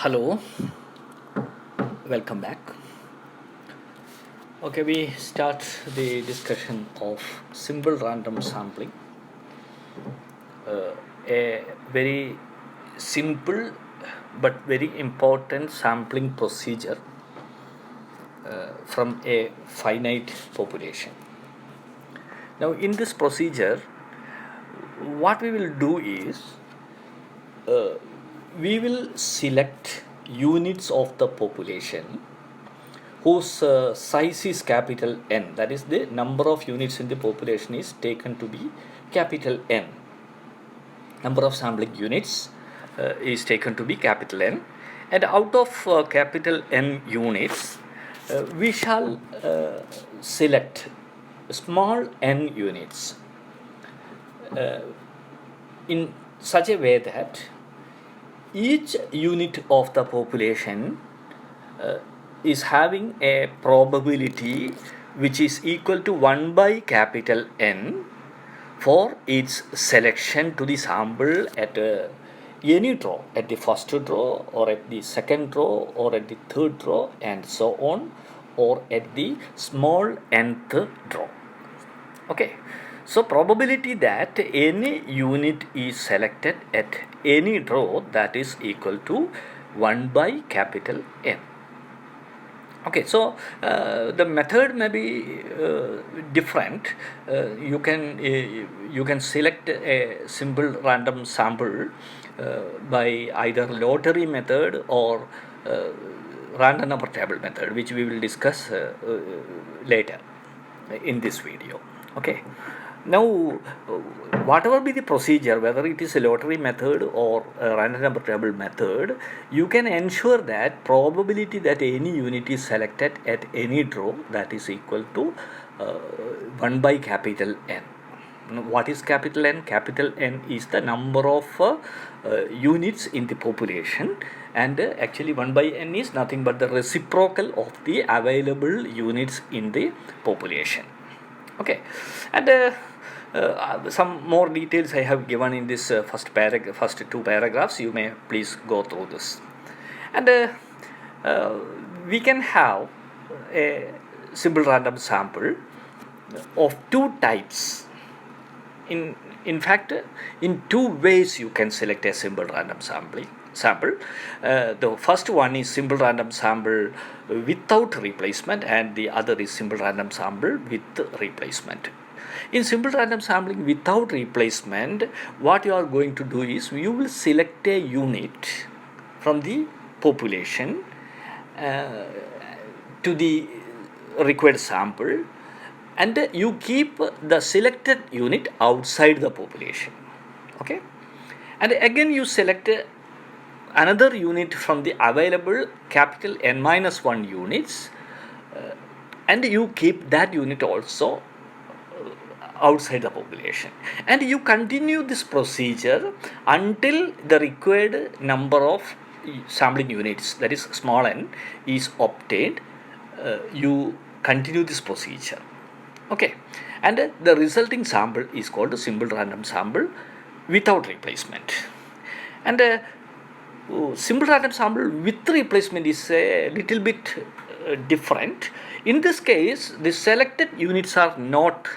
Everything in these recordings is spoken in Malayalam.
Hello, welcome back. Okay, we start the discussion of simple random sampling, a very simple but very important sampling procedure from a finite population. Now, in this procedure, what we will do is we will select units of the population whose size is capital N, that is, the number of units in the population is taken to be capital N. Number of sampling units is taken to be capital N, and out of capital N units, we shall select small n units in such a way that each unit of the population is having a probability which is equal to 1 by capital N for its selection to the sample at any draw, at the first draw or at the second draw or at the third draw and so on, or at the small nth draw. Okay, so probability that any unit is selected at any draw, that is equal to 1 by capital N. Okay, so the method may be different. You can select a simple random sample by either lottery method or random number table method, which we will discuss later in this video. Okay, now whatever be the procedure, whether it is a lottery method or a random number table method, you can ensure that probability that any unit is selected at any draw, that is equal to 1 by capital N. What is capital N? Capital N is the number of units in the population, and actually 1 by N is nothing but the reciprocal of the available units in the population. Okay, and some more details I have given in this first two paragraphs. You may please go through this, and we can have a simple random sample of two types. In fact, in two ways you can select a simple random sample. The first one is simple random sample without replacement, and the other is simple random sample with replacement. In simple random sampling without replacement, what you are going to do is you will select a unit from the population to the required sample, and you keep the selected unit outside the population. Okay, and again you select another unit from the available capital N minus 1 units, and you keep that unit also outside the population, and you continue this procedure until the required number of sampling units, that is small n, is obtained. You continue this procedure. Okay, and the resulting sample is called a simple random sample without replacement. And simple random sample with replacement is a little bit different. In this case, the selected units are not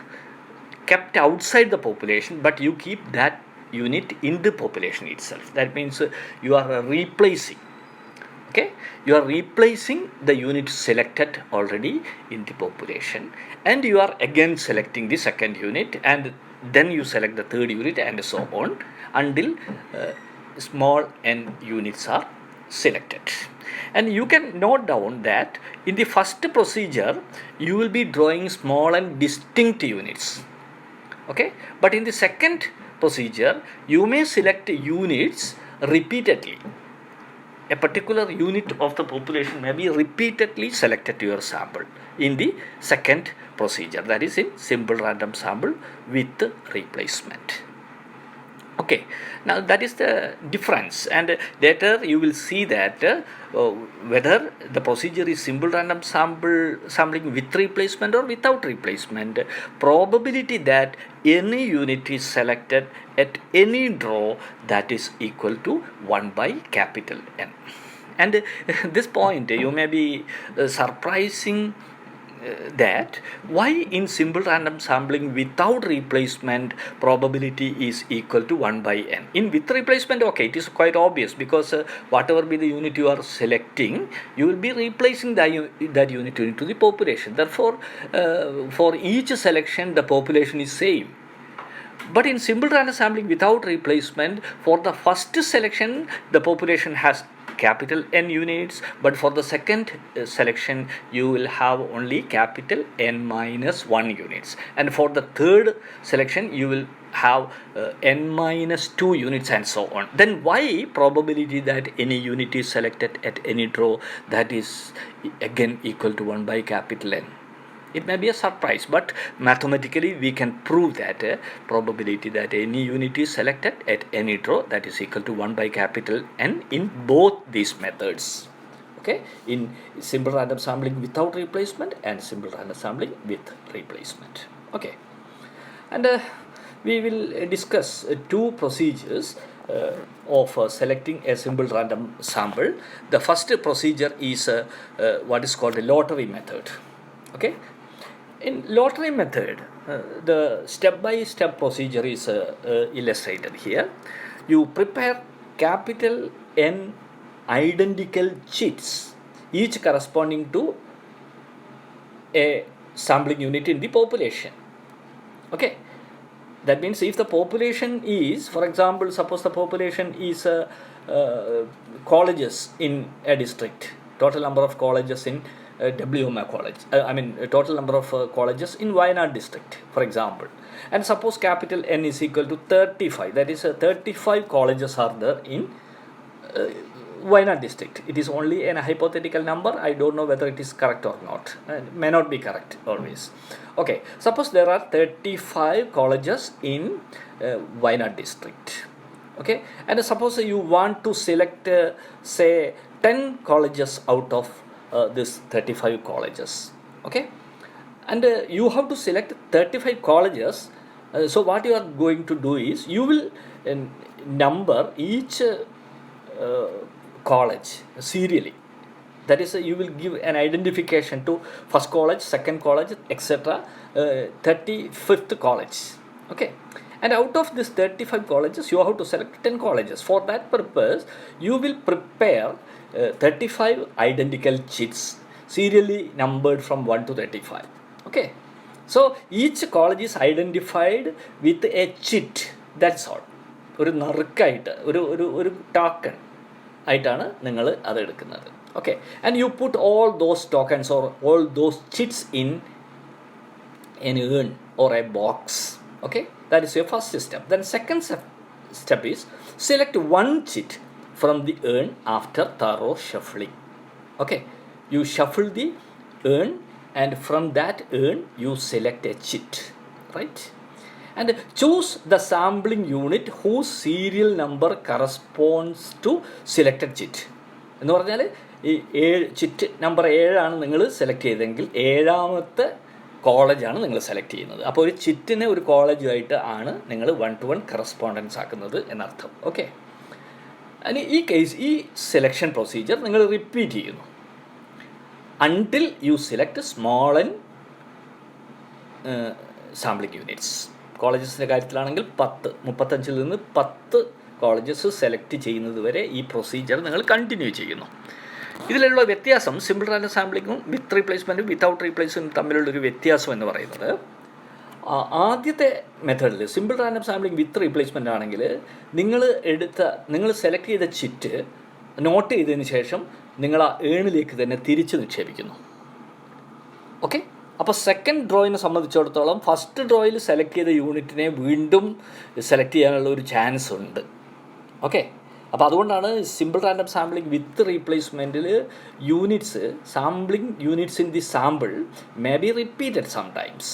kept outside the population, but you keep that unit in the population itself. That means you are replacing. Okay, you are replacing the unit selected already in the population, and you are again selecting the second unit, and then you select the third unit, and so on until small n units are selected. And you can note down that in the first procedure you will be drawing small and distinct units. Okay, but in the second procedure you may select units repeatedly. A particular unit of the population may be repeatedly selected to your sample in the second procedure, that is in simple random sample with replacement. Okay, now that is the difference, and later you will see that whether the procedure is simple random sampling with replacement or without replacement, probability that any unit is selected at any draw, that is equal to 1 by capital N. And this point you may be surprising that why in simple random sampling without replacement probability is equal to 1 by n. In with replacement, okay, it is quite obvious, because whatever be the unit you are selecting, you will be replacing that unit into the population. Therefore, for each selection the population is same. But in simple random sampling without replacement, for the first selection the population has capital N units, but for the second selection you will have only capital N minus 1 units, and for the third selection you will have N minus 2 units, and so on. Then why probability that any unit is selected at any draw, that is again equal to 1 by capital N? It may be a surprise, but mathematically we can prove that probability that any unit is selected at any draw, that is equal to 1 by capital N in both these methods. Okay, in simple random sampling without replacement and simple random sampling with replacement. Okay, and we will discuss two procedures of selecting a simple random sample. The first procedure is what is called a lottery method. Okay. In lottery method, the step-by-step procedure is illustrated here. You prepare capital N identical chits, each corresponding to a sampling unit in the population. Okay, that means if the population is, for example, suppose the population is colleges in a district, total number of colleges in WMA college, total number of colleges in Wayanad district, for example, and suppose capital N is equal to 35, that is 35 colleges are there in Wayanad district. It is only a hypothetical number. I don't know whether it is correct or not. May not be correct always. Okay, suppose there are 35 colleges in Wayanad district. Okay, and suppose you want to select say 10 colleges out of this 35 colleges. Okay, and you have to select 35 colleges. So what you are going to do is you will number each college serially. That is, you will give an identification to first college, second college, etc. 35th college. Okay, and out of this 35 colleges you have to select 10 colleges. For that purpose you will prepare 35 identical chits serially numbered from 1 to 35. Okay, so each college is identified with a chit. That's all. ഒരു നറുക്കായിട്ട് ഒരു ടോക്കൺ ആയിട്ടാണ് നിങ്ങൾ അത് എടുക്കുന്നത്. Okay, and you put all those tokens or all those chits in an urn or a box. Okay, that is your first step. Then second step is select one chit from the urn after thorough shuffling. Okay, you shuffle the urn and from that urn you select a chit, right? And choose the sampling unit whose serial number corresponds to selected chit. എന്ന് പറഞ്ഞാൽ ഈ ചിറ്റ് നമ്പർ 7 ആണ് നിങ്ങൾ സെലക്ട് ചെയ്തതെങ്കിൽ 7ാമത്തെ കോളേജാണ് നിങ്ങൾ സെലക്ട് ചെയ്യുന്നത്. അപ്പോൾ ഒരു ചിറ്റിനെ ഒരു കോളേജുമായിട്ട് ആണ് നിങ്ങൾ 1-to-1 കറസ്പോണ്ടൻസ് ആക്കുന്നത് എന്നർത്ഥം. ഓക്കെ, അതിന് ഈ സെലക്ഷൻ പ്രൊസീജിയർ നിങ്ങൾ റിപ്പീറ്റ് ചെയ്യുന്നു until you select small and sampling units. കോളേജസിൻ്റെ കാര്യത്തിലാണെങ്കിൽ 35 നിന്ന് 10 കോളേജസ് സെലക്ട് ചെയ്യുന്നത് വരെ ഈ പ്രൊസീജിയർ നിങ്ങൾ കണ്ടിന്യൂ ചെയ്യുന്നു. ഇതിലുള്ള വ്യത്യാസം സിമ്പിൾ റാൻഡം സാമ്പിളിങ്ങും വിത്ത് റീപ്ലേസ്മെൻറ്റും വിത്തൗട്ട് റീപ്ലേസ്മെൻറ്റും തമ്മിലുള്ളൊരു വ്യത്യാസം എന്ന് പറയുന്നത്, ആദ്യത്തെ മെത്തേഡിൽ സിമ്പിൾ റാൻഡം സാമ്പിളിംഗ് വിത്ത് റീപ്ലേസ്മെൻ്റ് ആണെങ്കിൽ നിങ്ങൾ സെലക്ട് ചെയ്ത ചിറ്റ് നോട്ട് ചെയ്തതിന് ശേഷം നിങ്ങൾ ആ ഏണിലേക്ക് തന്നെ തിരിച്ച് നിക്ഷേപിക്കുന്നു. ഓക്കെ, അപ്പോൾ സെക്കൻഡ് ഡ്രോയിനെ സംബന്ധിച്ചിടത്തോളം ഫസ്റ്റ് ഡ്രോയിൽ സെലക്ട് ചെയ്ത യൂണിറ്റിനെ വീണ്ടും സെലക്ട് ചെയ്യാനുള്ള ഒരു ചാൻസ് ഉണ്ട്. ഓക്കെ, അപ്പോൾ അതുകൊണ്ടാണ് സിമ്പിൾ റാൻഡം സാമ്പിളിംഗ് വിത്ത് റീപ്ലേസ്മെൻറ്റിൽ sampling units in the sample may be repeated sometimes.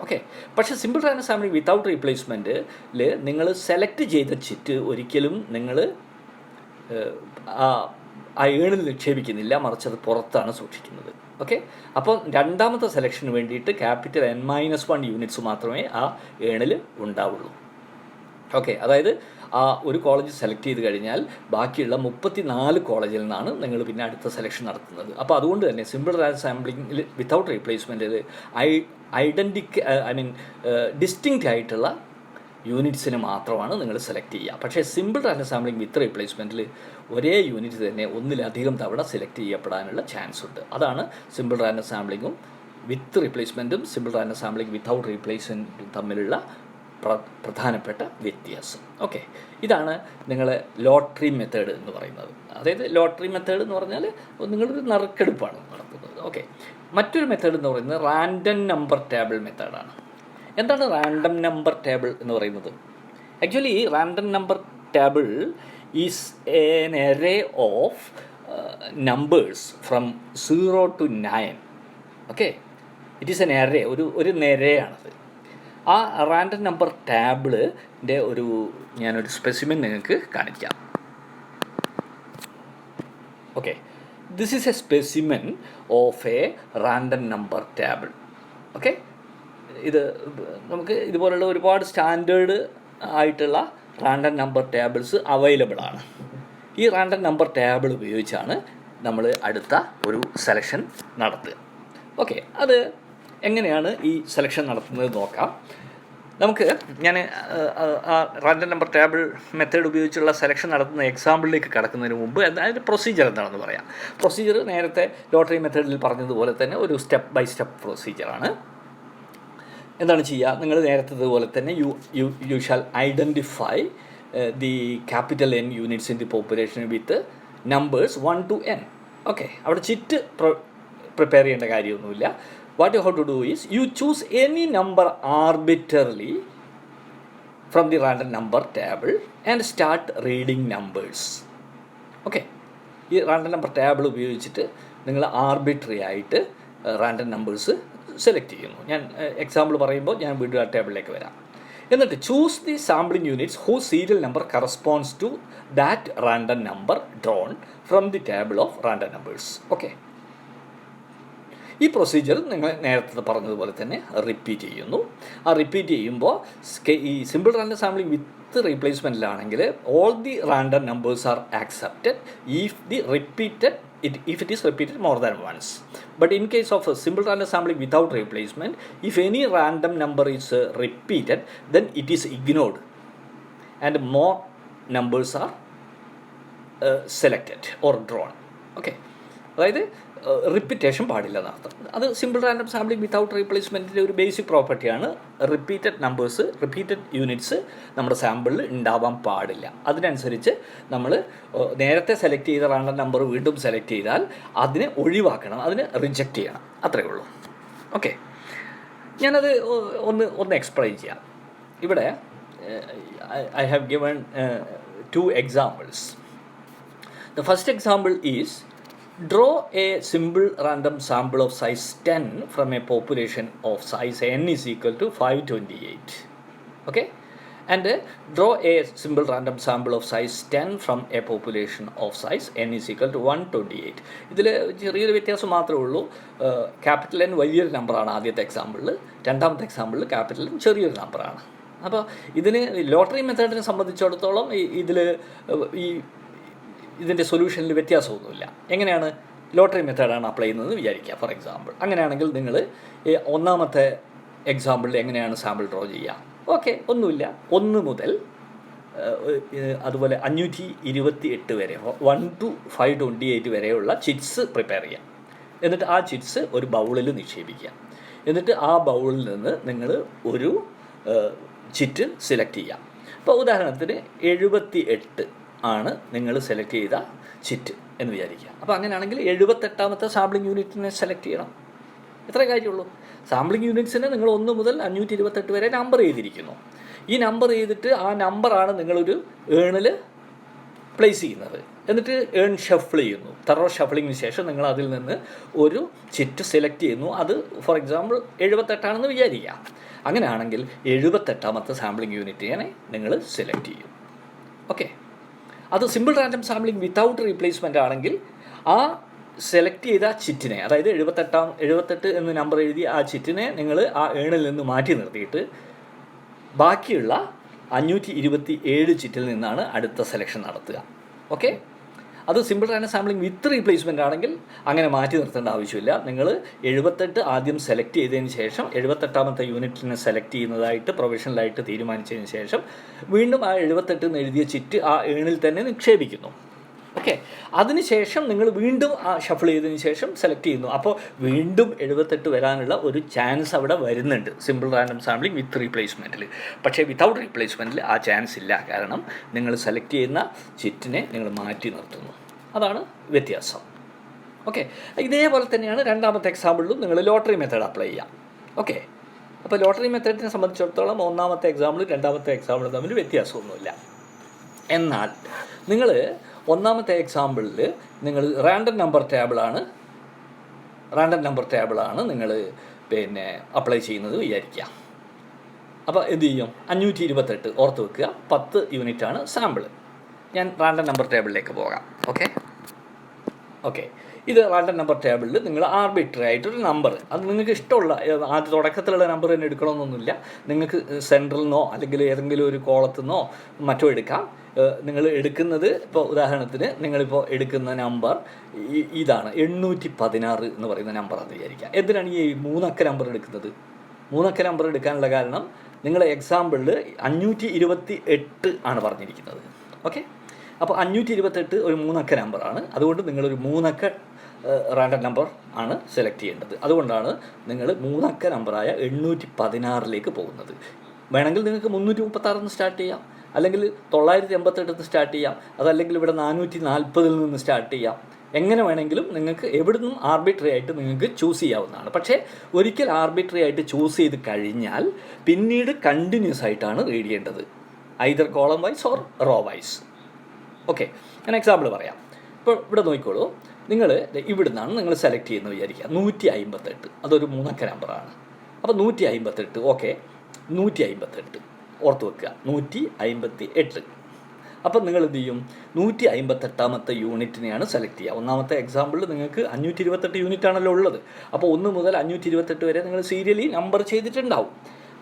Okay, പക്ഷേ സിമ്പിൾ റാൻഡം സാമ്പിളിംഗ് വിത്തൗട്ട് റീപ്ലേസ്മെൻറ്റിൽ നിങ്ങൾ സെലക്ട് ചെയ്ത ചിറ്റ് ഒരിക്കലും നിങ്ങൾ ആ ഏണിൽ നിക്ഷേപിക്കുന്നില്ല, മറിച്ച് അത് പുറത്താണ് സൂക്ഷിക്കുന്നത്. ഓക്കെ, അപ്പോൾ രണ്ടാമത്തെ സെലക്ഷന് വേണ്ടിയിട്ട് ക്യാപിറ്റൽ N-1 യൂണിറ്റ്സ് മാത്രമേ ആ ഏണിൽ ഉണ്ടാവുള്ളൂ. ഓക്കെ, അതായത് ആ ഒരു കോളേജ് സെലക്ട് ചെയ്ത് കഴിഞ്ഞാൽ ബാക്കിയുള്ള 34 കോളേജിൽ നിന്നാണ് നിങ്ങൾ പിന്നെ അടുത്ത സെലക്ഷൻ നടത്തുന്നത്. അപ്പോൾ അതുകൊണ്ട് തന്നെ സിമ്പിൾ റാൻഡം സാമ്പിളിങ്ങിൽ വിത്തൗട്ട് റീപ്ലേസ്മെൻറ്റിൽ ഡിസ്റ്റിങ്ക്റ്റ് ആയിട്ടുള്ള യൂണിറ്റ്സിന് മാത്രമാണ് നിങ്ങൾ സെലക്ട് ചെയ്യുക. പക്ഷേ സിമ്പിൾ റാൻഡം സാമ്പിളിംഗ് വിത്ത് റീപ്ലേസ്മെൻറ്റിൽ ഒരേ യൂണിറ്റ് തന്നെ ഒന്നിലധികം തവണ സെലക്ട് ചെയ്യപ്പെടാനുള്ള ചാൻസ് ഉണ്ട്. അതാണ് സിമ്പിൾ റാൻഡം സാമ്പിളിങ്ങും വിത്ത് റീപ്ലേസ്മെൻറ്റും സിമ്പിൾ റാൻഡം സാമ്പിളിംഗ് വിത്തൗട്ട് റീപ്ലേസ്മെൻറ്റും തമ്മിലുള്ള പ്രധാനപ്പെട്ട വ്യത്യാസം. ഓക്കെ, ഇതാണ് നിങ്ങൾ ലോട്ടറി മെത്തേഡ് എന്ന് പറയുന്നത്. അതായത് ലോട്ടറി മെത്തേഡ് എന്ന് പറഞ്ഞാൽ നിങ്ങളൊരു നറുക്കെടുപ്പാണ് നടത്തുന്നത്. ഓക്കെ, മറ്റൊരു മെത്തേഡ് എന്ന് പറയുന്നത് റാൻഡം നമ്പർ ടേബിൾ മെത്തേഡാണ്. എന്താണ് റാൻഡം നമ്പർ ടേബിൾ എന്ന് പറയുന്നത്? Actually random number table is an array of numbers from 0 to 9. Okay, it is N array, ഒരു നിരയാണത്. ആ റാൻഡം നമ്പർ ടേബിളിൻ്റെ ഞാനൊരു സ്പെസിമെൻ നിങ്ങൾക്ക് കാണിക്കാം. Okay, this is A specimen of A random number table. Okay, ഇത് നമുക്ക് ഇതുപോലുള്ള ഒരുപാട് സ്റ്റാൻഡേർഡ് ആയിട്ടുള്ള റാൻഡം നമ്പർ ടേബിൾസ് അവൈലബിൾ ആണ്. ഈ റാൻഡം നമ്പർ ടേബിൾ ഉപയോഗിച്ചാണ് നമ്മൾ അടുത്ത ഒരു സെലക്ഷൻ നടത്തുക. ഓക്കെ, അത് എങ്ങനെയാണ് ഈ സെലക്ഷൻ നടത്തുന്നത് നോക്കാം. ഞാൻ റാൻഡം നമ്പർ ടേബിൾ മെത്തേഡ് ഉപയോഗിച്ചുള്ള സെലക്ഷൻ നടത്തുന്ന എക്സാമ്പിളിലേക്ക് കടക്കുന്നതിന് മുമ്പ് അതിൻ്റെ പ്രൊസീജിയർ എന്താണെന്ന് പറയാം. പ്രൊസീജിയർ നേരത്തെ ലോട്ടറി മെത്തേഡിൽ പറഞ്ഞതുപോലെ തന്നെ ഒരു സ്റ്റെപ്പ് ബൈ സ്റ്റെപ്പ് പ്രൊസീജിയറാണ്. എന്താണ് ചെയ്യുക? നിങ്ങൾ നേരത്തേതുപോലെ തന്നെ you shall identify the capital N units in the population with numbers 1 to n. Okay, അവിടെ ചിറ്റ് പ്രിപ്പയർ ചെയ്യേണ്ട കാര്യമൊന്നുമില്ല. What you have to do is you choose any number arbitrarily from the random number table and start reading numbers. Okay, ഈ റാൻഡം നമ്പർ ടേബിൾ ഉപയോഗിച്ചിട്ട് നിങ്ങൾ ആർബിട്രറി ആയിട്ട് റാൻഡം നമ്പേഴ്സ് സെലക്ട് ചെയ്യുന്നു. ഞാൻ എക്സാമ്പിൾ പറയുമ്പോൾ ഞാൻ വീണ്ടും ആ ടേബിളിലേക്ക് വരാം. എന്നിട്ട് choose the sampling units whose serial number corresponds to that random number drawn from the table of random numbers. Okay, ഈ പ്രൊസീജിയർ നിങ്ങൾ നേരത്തെ പറഞ്ഞതുപോലെ തന്നെ റിപ്പീറ്റ് ചെയ്യുന്നു. ആ റിപ്പീറ്റ് ചെയ്യുമ്പോൾ ഈ സിമ്പിൾ റാൻഡം സാമ്പിളിംഗ് വിത്ത് റീപ്ലേസ്മെൻറ്റിലാണെങ്കിൽ all the random numbers are accepted if it is repeated more than once. But in case of a simple random sampling without replacement, if any random number is repeated, then it is ignored and more numbers are selected or drawn. Okay, അതായത് റിപ്പീറ്റേഷൻ പാടില്ല എന്നർത്ഥം. അത് സിമ്പിൾ റാൻഡം സാമ്പിളിംഗ് വിത്തൗട്ട് റീപ്ലേസ്മെൻറ്റിൻ്റെ ഒരു ബേസിക് പ്രോപ്പർട്ടിയാണ്. റിപ്പീറ്റഡ് യൂണിറ്റ്സ് നമ്മുടെ സാമ്പിളിൽ ഉണ്ടാവാൻ പാടില്ല. അതിനനുസരിച്ച് നമ്മൾ നേരത്തെ സെലക്ട് ചെയ്ത റാൻഡം നമ്പർ വീണ്ടും സെലക്ട് ചെയ്താൽ അതിനെ ഒഴിവാക്കണം, അതിനെ റിജക്റ്റ് ചെയ്യണം. അത്രയേ ഉള്ളൂ. ഓക്കെ, ഞാനത് ഒന്ന് എക്സ്പ്ലെയിൻ ചെയ്യാം. ഇവിടെ I have given 2 examples. The first example is draw a simple random sample of size 10 from a population of size n is equal to 528. Okay, and draw a simple random sample of size 10 from a population of size n is equal to 128. ഇതിൽ ചെറിയൊരു വ്യത്യാസം മാത്രമേ ഉള്ളൂ. ക്യാപിറ്റൽ N വലിയൊരു നമ്പറാണ് ആദ്യത്തെ എക്സാമ്പിളിൽ, രണ്ടാമത്തെ എക്സാമ്പിളിൽ ക്യാപിറ്റൽ N ചെറിയൊരു നമ്പറാണ്. അപ്പോൾ ഇതിന് ലോട്ടറി മെത്തേഡിനെ സംബന്ധിച്ചിടത്തോളം ഇതിൻ്റെ സൊല്യൂഷനിൽ വ്യത്യാസമൊന്നുമില്ല. എങ്ങനെയാണ്? ലോട്ടറി മെത്തേഡാണ് അപ്ലൈ ചെയ്യുന്നതെന്ന് വിചാരിക്കുക ഫോർ എക്സാമ്പിൾ. അങ്ങനെയാണെങ്കിൽ നിങ്ങൾ ഒന്നാമത്തെ എക്സാമ്പിളിൽ എങ്ങനെയാണ് സാമ്പിൾ ഡ്രോ ചെയ്യുക? ഓക്കെ, ഒന്നുമില്ല, 1 മുതൽ അതുപോലെ 528 വരെ 1 to 528 വരെയുള്ള ചിറ്റ്സ് പ്രിപ്പയർ ചെയ്യാം. എന്നിട്ട് ആ ചിറ്റ്സ് ഒരു ബൗളിൽ നിക്ഷേപിക്കുക. എന്നിട്ട് ആ ബൗളിൽ നിന്ന് നിങ്ങൾ ഒരു ചിറ്റ് സെലക്ട് ചെയ്യാം. ഇപ്പോൾ ഉദാഹരണത്തിന് 78 ആണ് നിങ്ങൾ സെലക്ട് ചെയ്ത ചിറ്റ് എന്ന് വിചാരിക്കുക. അപ്പോൾ അങ്ങനെയാണെങ്കിൽ 78ാമത്തെ സാമ്പിളിംഗ് യൂണിറ്റിനെ സെലക്ട് ചെയ്യണം. ഇത്ര കാര്യമുള്ളൂ. സാമ്പിളിംഗ് യൂണിറ്റ്സിനെ നിങ്ങൾ 1 മുതൽ 528 വരെ നമ്പർ ചെയ്തിരിക്കുന്നു. ഈ നമ്പർ ചെയ്തിട്ട് ആ നമ്പറാണ് നിങ്ങളൊരു ഏണിൽ പ്ലേസ് ചെയ്യുന്നത്. എന്നിട്ട് ഏൺ ഷഫിൾ ചെയ്യുന്നു. തറോ ഷഫിളിങ്ങിന് ശേഷം നിങ്ങൾ അതിൽ നിന്ന് ഒരു ചിറ്റ് സെലക്ട് ചെയ്യുന്നു. അത് ഫോർ എക്സാമ്പിൾ 78 വിചാരിക്കുക. അങ്ങനെയാണെങ്കിൽ 78ാമത്തെ സാമ്പിളിംഗ് യൂണിറ്റിനെ നിങ്ങൾ സെലക്ട് ചെയ്യും. ഓക്കെ, അത് simple random sampling without replacement ആണെങ്കിൽ ആ സെലക്ട് ചെയ്ത ചിറ്റിനെ, അതായത് 78 എന്ന് നമ്പർ എഴുതി ആ ചിറ്റിനെ നിങ്ങൾ ആ ഏണിൽ നിന്ന് മാറ്റി നിർത്തിയിട്ട് ബാക്കിയുള്ള 527 ചിറ്റിൽ നിന്നാണ് അടുത്ത സെലക്ഷൻ നടത്തുക. ഓക്കെ, അത് സിമ്പിൾ റാൻഡം സാമ്പിളിംഗ് വിത്ത് റീപ്ലേസ്മെൻ്റ് ആണെങ്കിൽ അങ്ങനെ മാറ്റി നിർത്തേണ്ട ആവശ്യമില്ല. നിങ്ങൾ 78 ആദ്യം സെലക്ട് ചെയ്തതിന് ശേഷം 78ാമത്തെ യൂണിറ്റിനെ സെലക്ട് ചെയ്യുന്നതായിട്ട് പ്രൊവിഷണലായിട്ട് തീരുമാനിച്ചതിന് ശേഷം വീണ്ടും ആ 78 എന്ന് എഴുതിയ ചിറ്റ് ആ ഏണിൽ തന്നെ നിക്ഷേപിക്കുന്നു. ഓക്കെ, അതിനുശേഷം നിങ്ങൾ വീണ്ടും ആ ഷഫിൾ ചെയ്തതിന് ശേഷം സെലക്ട് ചെയ്യുന്നു. അപ്പോൾ വീണ്ടും 78 വരാനുള്ള ഒരു ചാൻസ് അവിടെ വരുന്നുണ്ട് സിമ്പിൾ റാൻഡം സാമ്പിളിംഗ് വിത്ത് റീപ്ലേസ്മെൻറ്റിൽ. പക്ഷേ വിത്തൗട്ട് റീപ്ലേസ്മെൻറ്റിൽ ആ ചാൻസ് ഇല്ല. കാരണം നിങ്ങൾ സെലക്ട് ചെയ്യുന്ന ചിറ്റിനെ നിങ്ങൾ മാറ്റി നിർത്തുന്നു. അതാണ് വ്യത്യാസം. ഓക്കെ, ഇതേപോലെ തന്നെയാണ് രണ്ടാമത്തെ എക്സാമ്പിളിലും നിങ്ങൾ ലോട്ടറി മെത്തേഡ് അപ്ലൈ ചെയ്യാം. ഓക്കെ, അപ്പോൾ ലോട്ടറി മെത്തേഡിനെ സംബന്ധിച്ചിടത്തോളം ഒന്നാമത്തെ എക്സാമ്പിളും രണ്ടാമത്തെ എക്സാമ്പിളും തമ്മിൽ വ്യത്യാസമൊന്നുമില്ല. എന്നാൽ നിങ്ങൾ ഒന്നാമത്തെ എക്സാമ്പിളിൽ നിങ്ങൾ റാൻഡം നമ്പർ ടേബിളാണ് നിങ്ങൾ അപ്ലൈ ചെയ്യുന്നത് വിചാരിക്കുക. അപ്പോൾ എന്ത് ചെയ്യും? 528 ഓർത്ത് വെക്കുക, 10 യൂണിറ്റാണ് സാമ്പിൾ. ഞാൻ റാൻഡം നമ്പർ ടേബിളിലേക്ക് പോകാം. ഓക്കെ, ഇത് റാൻഡം നമ്പർ ടേബിളിൽ നിങ്ങൾ ആർബിട്രറി ആയിട്ടൊരു നമ്പർ, അത് നിങ്ങൾക്ക് ഇഷ്ടമുള്ള ആദ്യ തുടക്കത്തിലുള്ള നമ്പർ തന്നെ എടുക്കണമെന്നൊന്നുമില്ല. നിങ്ങൾക്ക് സെൻട്രൽ നിന്നോ അല്ലെങ്കിൽ ഏതെങ്കിലും ഒരു കോളത്തു നിന്നോ മറ്റോ എടുക്കാം. നിങ്ങൾ എടുക്കുന്നത് ഇപ്പോൾ ഉദാഹരണത്തിന് നിങ്ങളിപ്പോൾ എടുക്കുന്ന നമ്പർ ഇതാണ് 816 എന്ന് പറയുന്ന നമ്പർ എന്ന് വിചാരിക്കുക. എന്തിനാണ് ഈ 3 അക്ക നമ്പർ എടുക്കുന്നത്? 3 അക്ക നമ്പർ എടുക്കാനുള്ള കാരണം നിങ്ങളെ എക്സാമ്പിളിൽ 528 ആണ് പറഞ്ഞിരിക്കുന്നത്. ഓക്കെ, അപ്പോൾ 528 ഒരു 3 അക്ക നമ്പറാണ്. അതുകൊണ്ട് നിങ്ങളൊരു 3 അക്ക റാൻഡം നമ്പർ ആണ് സെലക്ട് ചെയ്യേണ്ടത്. അതുകൊണ്ടാണ് നിങ്ങൾ 3 അക്ക നമ്പറായ 816ലേക്ക് പോകുന്നത്. വേണമെങ്കിൽ നിങ്ങൾക്ക് 336 സ്റ്റാർട്ട് ചെയ്യാം, അല്ലെങ്കിൽ 988 സ്റ്റാർട്ട് ചെയ്യാം, അതല്ലെങ്കിൽ ഇവിടെ 440 നിന്ന് സ്റ്റാർട്ട് ചെയ്യാം. എങ്ങനെ വേണമെങ്കിലും നിങ്ങൾക്ക് എവിടെ നിന്നും ആർബിട്രറി ആയിട്ട് നിങ്ങൾക്ക് ചൂസ് ചെയ്യാവുന്നതാണ്. പക്ഷേ ഒരിക്കൽ ആർബിട്രറി ആയിട്ട് ചൂസ് ചെയ്ത് കഴിഞ്ഞാൽ പിന്നീട് കണ്ടിന്യൂസ് ആയിട്ടാണ് റീഡ് ചെയ്യേണ്ടത്, either column vice or raw vice. Okay, ഞാൻ എക്സാമ്പിൾ പറയാം. ഇപ്പോൾ ഇവിടെ നോക്കിക്കോളൂ, നിങ്ങൾ ഇവിടെ നിന്നാണ് നിങ്ങൾ സെലക്ട് ചെയ്യുന്നത് വിചാരിക്കുക. 158 അതൊരു 3 അക്ക നമ്പറാണ്. അപ്പോൾ 158, ഓക്കെ, 158 ഓർത്ത് വെക്കുക, 158. അപ്പം നിങ്ങൾ എന്ത് ചെയ്യും? 158ാമത്തെ യൂണിറ്റിനെയാണ് സെലക്ട് ചെയ്യുക. ഒന്നാമത്തെ എക്സാമ്പിളിൽ നിങ്ങൾക്ക് 528 യൂണിറ്റ് ആണല്ലോ ഉള്ളത്. അപ്പോൾ 1 മുതൽ 528 വരെ നിങ്ങൾ സീരിയലി നമ്പർ ചെയ്തിട്ടുണ്ടാവും.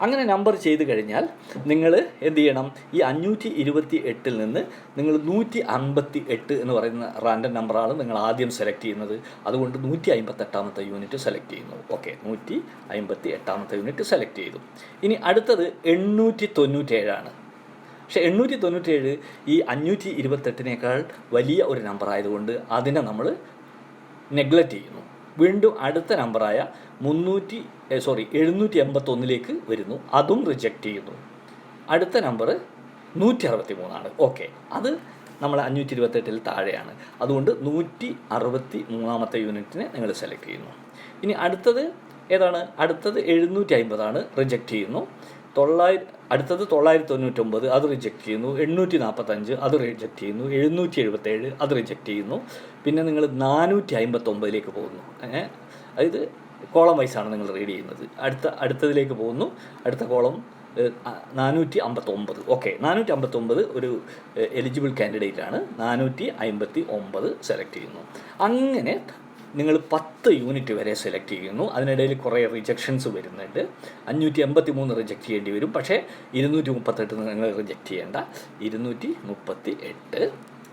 അങ്ങനെ നമ്പർ ചെയ്ത് കഴിഞ്ഞാൽ നിങ്ങൾ എന്ത് ചെയ്യണം? ഈ 528 നിന്ന് നിങ്ങൾ 158 എന്ന് പറയുന്ന റാൻഡം നമ്പറാണ് നിങ്ങൾ ആദ്യം സെലക്ട് ചെയ്യുന്നത്. അതുകൊണ്ട് 158ാമത്തെ യൂണിറ്റ് സെലക്ട് ചെയ്യുന്നു. ഓക്കെ, 158ാമത്തെ യൂണിറ്റ് സെലക്ട് ചെയ്തു. ഇനി അടുത്തത് 897 പക്ഷേ 897 ഈ 528നേക്കാൾ വലിയ ഒരു നമ്പർ ആയതുകൊണ്ട് അതിനെ നമ്മൾ നെഗ്ലക്റ്റ് ചെയ്യുന്നു. വീണ്ടും അടുത്ത നമ്പറായ 781ലേക്ക് വരുന്നു, അതും റിജക്റ്റ് ചെയ്യുന്നു. അടുത്ത നമ്പർ 163ആണ്. ഓക്കെ, അത് നമ്മൾ 528 താഴെയാണ്. അതുകൊണ്ട് 163ാമത്തെ യൂണിറ്റിനെ നിങ്ങൾ സെലക്ട് ചെയ്യുന്നു. ഇനി അടുത്തത് ഏതാണ്? അടുത്തത് 750 റിജക്റ്റ് ചെയ്യുന്നു. അടുത്തത് 999 അത് റിജക്റ്റ് ചെയ്യുന്നു. 845 അത് റിജക്റ്റ് ചെയ്യുന്നു. 777 അത് റിജക്റ്റ് ചെയ്യുന്നു. പിന്നെ നിങ്ങൾ 459ലേക്ക് പോകുന്നു. അതായത് കോളം വൈസാണ് നിങ്ങൾ റീഡ് ചെയ്യുന്നത്. അടുത്തതിലേക്ക് പോകുന്നു. അടുത്ത കോളം 459. ഓക്കെ, 459 ഒരു എലിജിബിൾ കാൻഡിഡേറ്റ് ആണ്. 459 സെലക്ട് ചെയ്യുന്നു. അങ്ങനെ നിങ്ങൾ 10 യൂണിറ്റ് വരെ സെലക്ട് ചെയ്യുന്നു. അതിനിടയിൽ കുറേ റിജക്ഷൻസ് വരുന്നുണ്ട്. 583 റിജക്റ്റ് ചെയ്യേണ്ടി വരും. പക്ഷേ 238 നിങ്ങൾ റിജക്റ്റ് ചെയ്യേണ്ട, 238.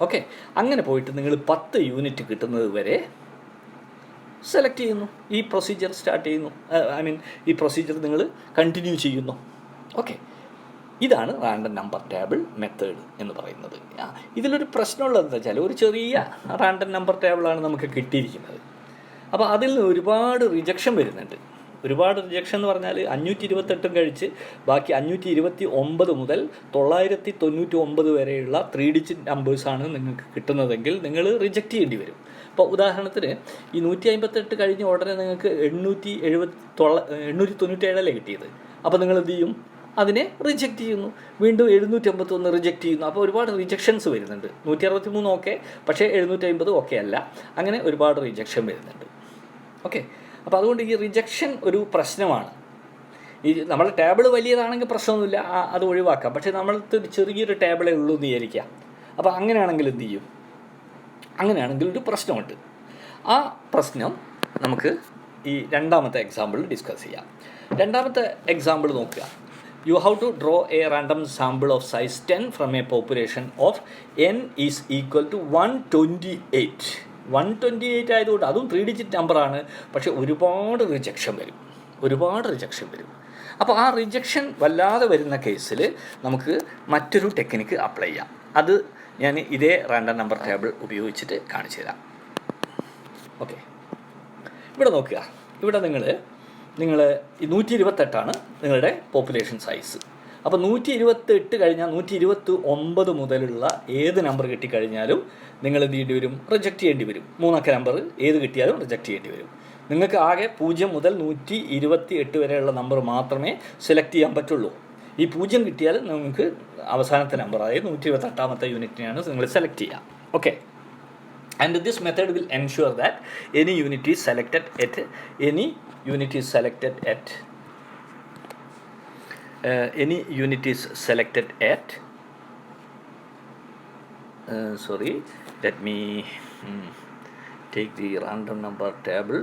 ഓക്കെ, അങ്ങനെ പോയിട്ട് നിങ്ങൾ 10 യൂണിറ്റ് കിട്ടുന്നത് വരെ സെലക്ട് ചെയ്യുന്നു. ഈ പ്രൊസീജിയർ സ്റ്റാർട്ട് ചെയ്യുന്നു. ഈ പ്രൊസീജിയർ നിങ്ങൾ കണ്ടിന്യൂ ചെയ്യുന്നു. ഓക്കെ, ഇതാണ് റാൻഡം നമ്പർ ടേബിൾ മെത്തേഡ് എന്ന് പറയുന്നത്. ഇതിലൊരു പ്രശ്നമുള്ളതെന്ന് വെച്ചാൽ ഒരു ചെറിയ റാൻഡം നമ്പർ ടേബിളാണ് നമുക്ക് കിട്ടിയിരിക്കുന്നത്. അപ്പോൾ അതിൽ നിന്ന് ഒരുപാട് റിജക്ഷൻ വരുന്നുണ്ട്. ഒരുപാട് റിജക്ഷൻ എന്ന് പറഞ്ഞാൽ 528 കഴിച്ച് ബാക്കി 529 മുതൽ 999 വരെയുള്ള 3 ഡിജിറ്റ് നമ്പേഴ്സാണ് നിങ്ങൾക്ക് കിട്ടുന്നതെങ്കിൽ നിങ്ങൾ റിജക്റ്റ് ചെയ്യേണ്ടി വരും. അപ്പോൾ ഉദാഹരണത്തിന് ഈ 158 കഴിഞ്ഞ ഉടനെ നിങ്ങൾക്ക് 897 കിട്ടിയത്. അപ്പോൾ നിങ്ങൾ എന്ത് ചെയ്യും? അതിനെ റിജക്റ്റ് ചെയ്യുന്നു. വീണ്ടും 751 റിജക്റ്റ് ചെയ്യുന്നു. അപ്പോൾ ഒരുപാട് റിജക്ഷൻസ് വരുന്നുണ്ട്. 163 ഓക്കെ, പക്ഷേ 750 ഓക്കെ അല്ല. അങ്ങനെ ഒരുപാട് റിജക്ഷൻ വരുന്നുണ്ട്. ഓക്കെ, അപ്പോൾ അതുകൊണ്ട് ഈ റിജക്ഷൻ ഒരു പ്രശ്നമാണ്. ഈ നമ്മുടെ ടേബിൾ വലിയതാണെങ്കിൽ പ്രശ്നമൊന്നുമില്ല, അത് ഒഴിവാക്കാം. പക്ഷേ നമ്മൾക്ക് ചെറിയൊരു ടേബിളേ ഉള്ളൂ എന്ന് വിചാരിക്കാം. അപ്പോൾ അങ്ങനെയാണെങ്കിൽ എന്ത് ചെയ്യും? അങ്ങനെയാണെങ്കിൽ ഒരു പ്രശ്നമുണ്ട്. ആ പ്രശ്നം നമുക്ക് ഈ രണ്ടാമത്തെ എക്സാമ്പിൾ ഡിസ്കസ് ചെയ്യാം. രണ്ടാമത്തെ എക്സാമ്പിൾ നോക്കുക. you have to draw a random sample of size 10 from a population of n is equal to 128. 128 ആയതുകൊണ്ട് അതും 3 ഡിജിറ്റ് നമ്പറാണ്, പക്ഷേ ഒരുപാട് റിജക്ഷൻ വരും. അപ്പോൾ ആ റിജക്ഷൻ വല്ലാതെ വരുന്ന കേസിൽ നമുക്ക് മറ്റൊരു ടെക്നിക്ക് അപ്ലൈ ചെയ്യാം. അത് ഞാൻ ഇതേ റാൻഡം നമ്പർ ടേബിൾ ഉപയോഗിച്ചിട്ട് കാണിച്ചു തരാം. ഓക്കെ, ഇവിടെ നോക്കുക. ഇവിടെ നിങ്ങൾ 128 നിങ്ങളുടെ പോപ്പുലേഷൻ സൈസ്. അപ്പോൾ 128 കഴിഞ്ഞാൽ 129 മുതലുള്ള ഏത് നമ്പർ കിട്ടിക്കഴിഞ്ഞാലും നിങ്ങൾ എന്ത് ചെയ്യേണ്ടി വരും? റിജക്റ്റ് ചെയ്യേണ്ടി വരും. 3 അക്ക നമ്പർ ഏത് കിട്ടിയാലും റിജക്റ്റ് ചെയ്യേണ്ടി വരും. നിങ്ങൾക്ക് ആകെ 0 മുതൽ 128 വരെയുള്ള നമ്പർ മാത്രമേ സെലക്ട് ചെയ്യാൻ പറ്റുള്ളൂ. ഈ 0 കിട്ടിയാൽ നിങ്ങൾക്ക് അവസാനത്തെ നമ്പർ, അതായത് 128ാമത്തെ യൂണിറ്റിനെയാണ് നിങ്ങൾ സെലക്ട് ചെയ്യുക. Okay, and this method will ensure that any unit is selected at sorry, let me take the random number table.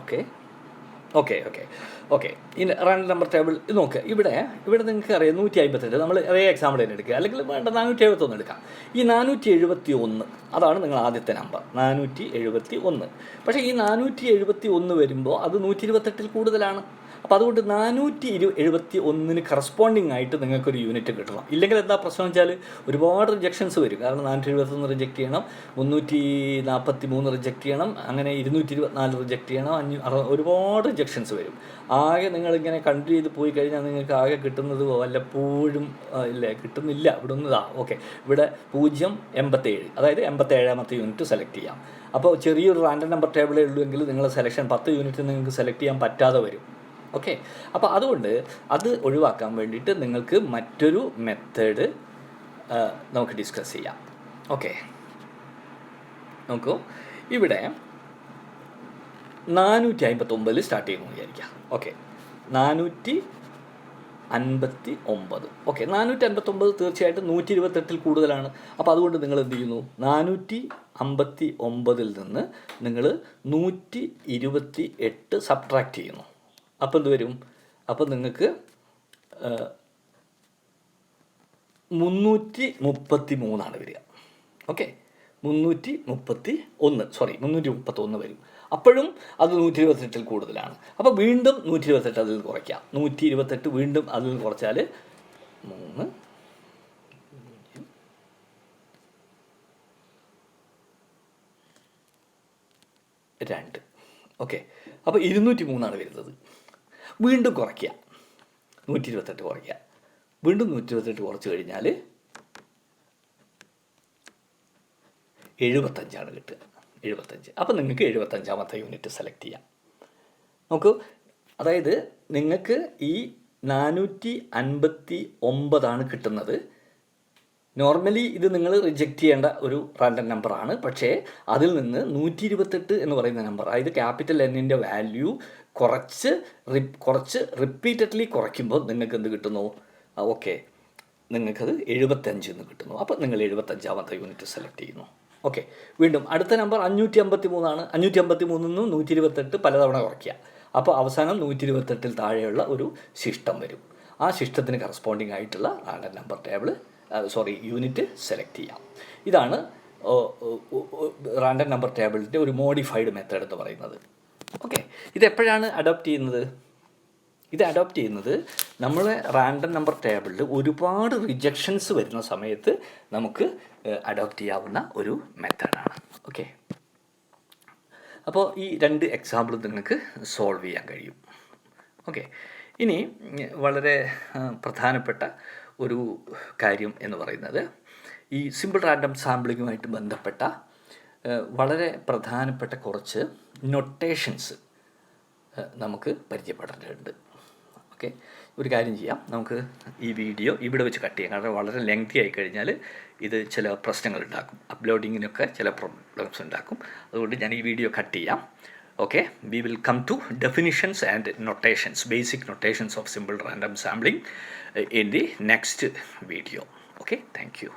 Okay, in random number table ഇത് നോക്കുക. ഇവിടെ നിങ്ങൾക്ക് അറിയാം 158. നമ്മൾ അതേ എക്സാമ്പിൾ തന്നെ എടുക്കുക, അല്ലെങ്കിൽ വേണ്ട 471 എടുക്കാം. ഈ 471 അതാണ് നിങ്ങൾ ആദ്യത്തെ നമ്പർ, 471. പക്ഷേ ഈ 471 വരുമ്പോൾ അത് 128 കൂടുതലാണ്. അപ്പോൾ അതുകൊണ്ട് 471 കറസ്പോണ്ടിങ് ആയിട്ട് നിങ്ങൾക്കൊരു യൂണിറ്റ് കിട്ടണം. ഇല്ലെങ്കിൽ എന്താ പ്രശ്നം വെച്ചാൽ ഒരുപാട് റിജക്ഷൻസ് വരും. കാരണം 471 റിജക്റ്റ് ചെയ്യണം, 343 റിജക്റ്റ് ചെയ്യണം, അങ്ങനെ 224 റിജക്റ്റ് ചെയ്യണം, ഒരുപാട് റിജക്ഷൻസ് വരും. ആകെ നിങ്ങളിങ്ങനെ കണ്ടിന്യൂ ചെയ്ത് പോയി കഴിഞ്ഞാൽ നിങ്ങൾക്ക് ആകെ കിട്ടുന്നത് വല്ലപ്പോഴും കിട്ടുന്നില്ല. ഇവിടെ ഒന്നതാ. ഓക്കെ, ഇവിടെ 087, അതായത് 87ാമത്തെ യൂണിറ്റ് സെലക്ട് ചെയ്യാം. അപ്പോൾ ചെറിയൊരു റാൻഡം നമ്പർ ടേബിളേ ഉള്ളൂ എങ്കിൽ നിങ്ങളുടെ സെലക്ഷൻ 10 യൂണിറ്റ് നിങ്ങൾക്ക് സെലക്ട് ചെയ്യാൻ പറ്റാതെ വരും. ഓക്കെ, അപ്പോൾ അതുകൊണ്ട് അത് ഒഴിവാക്കാൻ വേണ്ടിയിട്ട് നിങ്ങൾക്ക് മറ്റൊരു മെത്തേഡ് നമുക്ക് ഡിസ്കസ് ചെയ്യാം. ഓക്കെ, നോക്കൂ. ഇവിടെ 459 സ്റ്റാർട്ട് ചെയ്യുന്നു വിചാരിക്കാം. ഓക്കെ, 459. ഓക്കെ, 459 തീർച്ചയായിട്ടും 128 കൂടുതലാണ്. അപ്പോൾ അതുകൊണ്ട് നിങ്ങൾ എന്ത് ചെയ്യുന്നു? 459 നിന്ന് നിങ്ങൾ 128 സബ്ട്രാക്റ്റ് ചെയ്യുന്നു. അപ്പോൾ എന്ത് വരും? അപ്പോൾ നിങ്ങൾക്ക് 333 വരിക. ഓക്കെ, 331 വരും. അപ്പോഴും അത് 128 കൂടുതലാണ്. അപ്പോൾ വീണ്ടും 128 അതിൽ കുറയ്ക്കാം. 128 വീണ്ടും അതിൽ കുറച്ചാൽ 3 2. ഓക്കെ, അപ്പോൾ 203 വരുന്നത്. വീണ്ടും കുറയ്ക്കുക, 128 കുറയ്ക്കുക. വീണ്ടും 128 കുറച്ച് കഴിഞ്ഞാൽ 75 കിട്ടുക. 75. അപ്പോൾ നിങ്ങൾക്ക് 75ാമത്തെ യൂണിറ്റ് സെലക്ട് ചെയ്യാം. നോക്കൂ, അതായത് നിങ്ങൾക്ക് ഈ 459 കിട്ടുന്നത്. നോർമലി ഇത് നിങ്ങൾ റിജക്റ്റ് ചെയ്യേണ്ട ഒരു റാൻഡം നമ്പറാണ്. പക്ഷേ അതിൽ നിന്ന് 128 എന്ന് പറയുന്ന നമ്പർ, അതായത് ക്യാപിറ്റൽ എന്നിൻ്റെ വാല്യൂ കുറച്ച് റിപ്പീറ്റഡ്ലി കുറയ്ക്കുമ്പോൾ നിങ്ങൾക്ക് എന്ത് കിട്ടുന്നു? ഓക്കെ, നിങ്ങൾക്കത് 75 എന്ന് കിട്ടുന്നു. അപ്പോൾ നിങ്ങൾ 75ാമത്തെ യൂണിറ്റ് സെലക്ട് ചെയ്യുന്നു. ഓക്കെ, വീണ്ടും അടുത്ത നമ്പർ 553 553 നിന്നും 128 പലതവണ കുറയ്ക്കുക. അപ്പോൾ അവസാനം 128 താഴെയുള്ള ഒരു ശിഷ്ടം വരും. ആ ശിഷ്ടത്തിന് കറസ്പോണ്ടിങ് ആയിട്ടുള്ള random number table unit select ചെയ്യാം. ഇതാണ് റാൻഡം നമ്പർ ടേബിളിൻ്റെ ഒരു മോഡിഫൈഡ് മെത്തേഡ് എന്ന് പറയുന്നത്. ഓക്കെ, ഇതെപ്പോഴാണ് അഡോപ്റ്റ് ചെയ്യുന്നത്? ഇത് അഡോപ്റ്റ് ചെയ്യുന്നത് നമ്മൾ റാൻഡം നമ്പർ ടേബിളിൽ ഒരുപാട് റിജക്ഷൻസ് വരുന്ന സമയത്ത് നമുക്ക് അഡോപ്റ്റ് ചെയ്യാവുന്ന ഒരു മെത്തേഡാണ്. ഓക്കെ, അപ്പോൾ ഈ 2 എക്സാമ്പിൾ നിങ്ങൾക്ക് സോൾവ് ചെയ്യാൻ കഴിയും. ഓക്കെ, ഇനി വളരെ പ്രധാനപ്പെട്ട ഒരു കാര്യം എന്ന് പറയുന്നത് ഈ സിമ്പിൾ റാൻഡം സാമ്പിളിങ്ങുമായിട്ട് ബന്ധപ്പെട്ട വളരെ പ്രധാനപ്പെട്ട കുറച്ച് നൊട്ടേഷൻസ് നമുക്ക് പരിചയപ്പെടേണ്ടതുണ്ട്. ഓക്കെ, ഒരു കാര്യം ചെയ്യാം, നമുക്ക് ഈ വീഡിയോ ഇവിടെ വെച്ച് കട്ട് ചെയ്യാം. കാരണം വളരെ ലെങ്തി ആയി കഴിഞ്ഞാൽ ഇത് ചില പ്രശ്നങ്ങൾ ഉണ്ടാക്കും, അപ്ലോഡിങ്ങിനൊക്കെ ചില പ്രോബ്ലംസ് ഉണ്ടാക്കും. അതുകൊണ്ട് ഞാൻ ഈ വീഡിയോ കട്ട് ചെയ്യാം. Okay, we will come to definitions and notations, basic notations of simple random sampling in the next video. Okay, thank you.